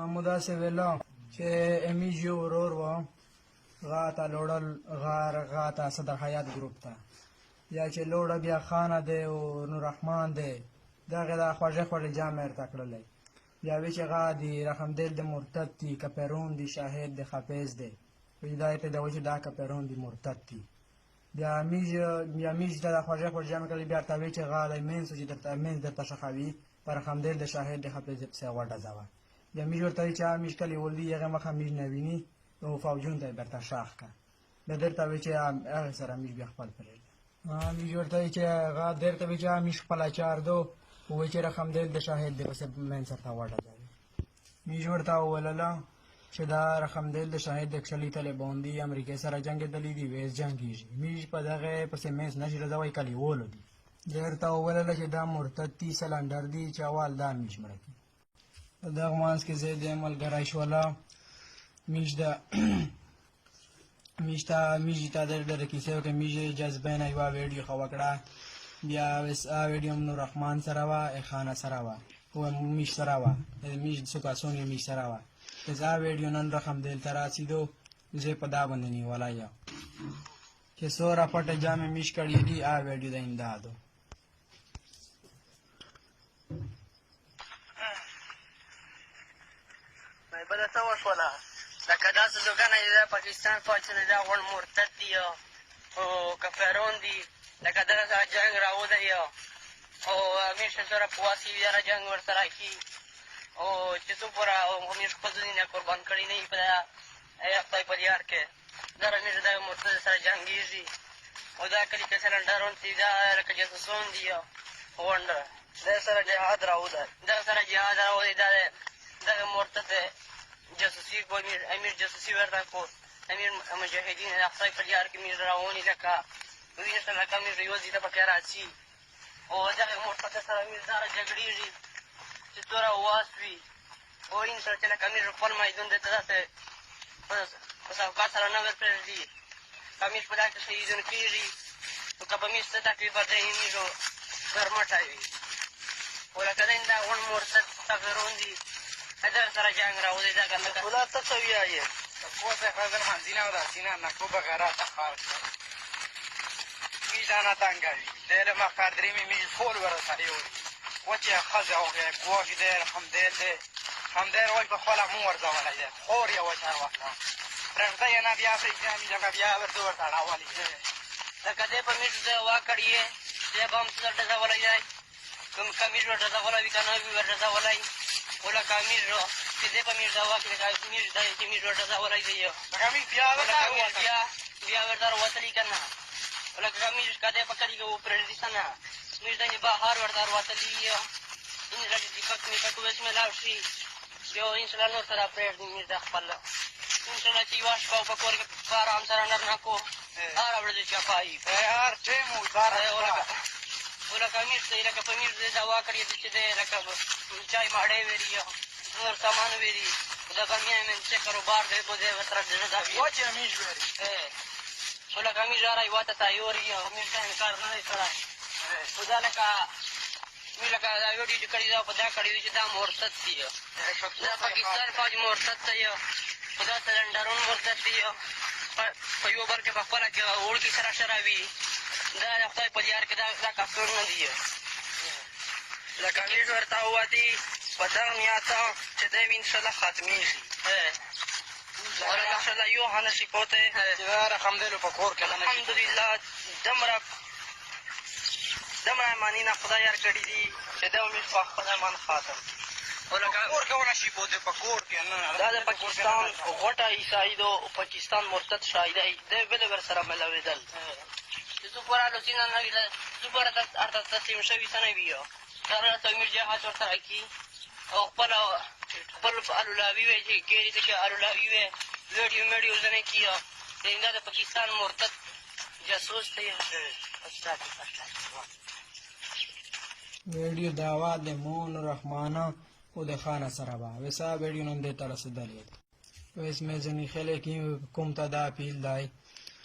مو داسې ویله چې امیج یو ورور و غا ته لوړل غا ته صدر حیات ګروپ ته یا چې لوړه بیا خانه دی او نوررحمان دی دغې دا خوږې خوږې جامې ورته کړلی بیا وی چې غا دی رحمدل د مرتد دی کپرون دی شاهد دی خفیظ دی دا ته دا وایي چې دا کپرون دی مرتد دی بیا میج ته دا خوږې خوږې جامې کړلی بیا ورته وایي چې غا دی مینځ چې درته مینځ درته ښخوي په رحمدل د شاهد د خفیظ پسې وډزوه بیا میج ورته وایي چې میج کلي ولدي هغې مخه میج نه ویني او فوجون ته یې بیرته شاخ کړه بیا درته وایي چې هغې سره میج بیا خپل پرېږده میج ورته وایي چې هغه درته وایي چې میج خپل اچار دو وایي چې رحمدل د شاهد دی پسې مینځ ورته وډزوي میج ورته وویله چې دا رحمدل د شاهد د کښلي طالبان دي امریکې سره جنګېدلي دي ویس جنګېږي میج په دغې پسې مینځ نشي رضوی کلیوالو دي دی ورته وویله چې دا مرتد دي سلنډر دي چې اول دا میج مړه کړي په دغه منځ کې زه د ملګری شوله میج ته ډېره کیسې وکړې میج جذبې نه یوه ویډیو ښه وکړه بیا ویډیو هم نوررحمان سره وه خانه سره وه میج سره وه میج څو کسان یې میج سره وه زه ویډیو نن رحمدل ته رسېدو زه په دا باندې نیولی یم چې څومره پټې جامې میج کړي دي ویډیو د امدادو بله څه وشوله لکه داسې څوکانه چې دا پاکستان فوج چې دا غوڼ مرتد دي او کفرون دي لکه دغه سره جنګ راوځي او امیر شه سره په واسې یاره جنګ ورسره کي او چې څو پوره امیر خپل ځینې قربان کړي نه وي په خدای په دیار کې دا امیر دغه مرتد سره جنګېږي او دا کلي کې سلنډرون دي دا لکه جاسوسان دي غونډه دغه سره جهاد راوځي دغه سره جهاد راوځي دا دغه مرتد جاسوسي امیر جاسوسي ورته کو امیر مجاهدین د خدای په دیار کې امیر راوني لکه وینې سره لکه امیر یو ځای ته پکې راځي او دغه مرتد سره امیر داره جګړېږي چې توره واس وي او این سره چې لکه امیر خپل میدان دی ته داسې په سوکات سره نه ورپرېږدي امیر په دا کې شهیدون کېږي نو که په امیر څه تکلیف ورته امیر ګرمټی وي خو لکه دی دا غوڼ مرتد کافرون دي دغه سره جنګ راوځي دغه لکه خدا ته څه وایې Cosa fazer manzina o dasina na kuba garata farsa. Mi jana tangali. Dere ma qadrimi mi fol wara sariori. Wachi khaza o ge kuwa der hamdel waj ba khala mu warza wala ya. Khor ya wacha wala. Rafta ya na biya se jami janga biya wer do ta wali. لکه دی په میټ ځای واکړ یې دی به هم څه ډزولی دی کوم کمیز ورډزولی وي که نه وي ورډزولی خو لکه امیر چې دی په میټ ځای واکړي امیر دی چې میټ ورډزولی دی بیا ورته راوتلي که نه لکه کمیز که دی په کلي کې وپرېږدي څه نه میټ دی بهر ورته راوتلي انشاءالله چې ټیپک میپک وس مې لاړ شي بیا انشاءالله نور سره پرېږدي میټ دی خپل انشاءالله چې یوه شپه په کور کې په ارام سره نرنکو هر ورځ چپایي هر ټیم و داره لکه امیر ته لکه په امیر دی دوا کړې ده چې دی لکه چای ماړۍ ویري نور سامان ویري د بمیا من څه کاروبار دی په دی ورسره ډزه وي وچې امیر ویري خو لکه امیر را یوه ته تیار وي امیر ته انکار نه دی کړی خو دا لکه امیر لکه دا ویډیو چې کړې ده په دا کړې وي چې دا مرتد دي دا پاکستان فوج مرتد دی خو دا سلنډرون مرتد دي په یو بل کې په خپله کې وړکي سره شره وي دا د خدای په دیار کې دا کافر نه دي لکه امیر ورته ووتي په دغه میاته چې دی وي انشاءالله ختمېږي انشاءالله یو ښه نشي پوتی چې دا رحمدلو په کور کې الحمدلله دومره ایمانونه خدای یار کړي دي چې دا امید په خپل ایمان خاتم کور کې ونه شي پوتی په کور کې دا د پاکستان غوټه عیسایي دو پاکستان مرتد شاهدی دی بلې ورسره ملوېدل چې څو پوره لوسینه نه وي څو پوره ورته تسلیم شوي څه نه وي هغه راته امیر جهاد ورسره کي او خپل الولاوي وی چې کېري ته چې الولاوي وی ویډیو میډیو ځنې کي دا د پاکستان مرتد جاسوس دی ویډیو دعوا د مون رحمانه او د خانه سره به ویسا ویډیو نن دې ته رسېدلې ده ویس مې ځینې خلک کوم ته دا اپیل دی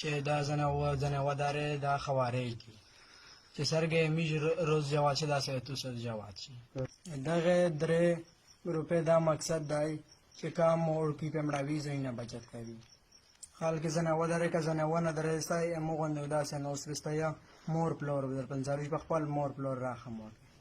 چې دا ځنې ودارې دا خوارۍ دي چې سرګې میج روز جواد شي داسې تو سر جواد شي دغه درې روپۍ دا مقصد دی چې کم وړکي پې مړوي زوی نه بچت کوي خلک ځنه ودرې که ځنه ونه درېستی همغوندې داسې نو وسپېسته یا مور پلور در پنځروي په خپل مور پلور راخم وکړي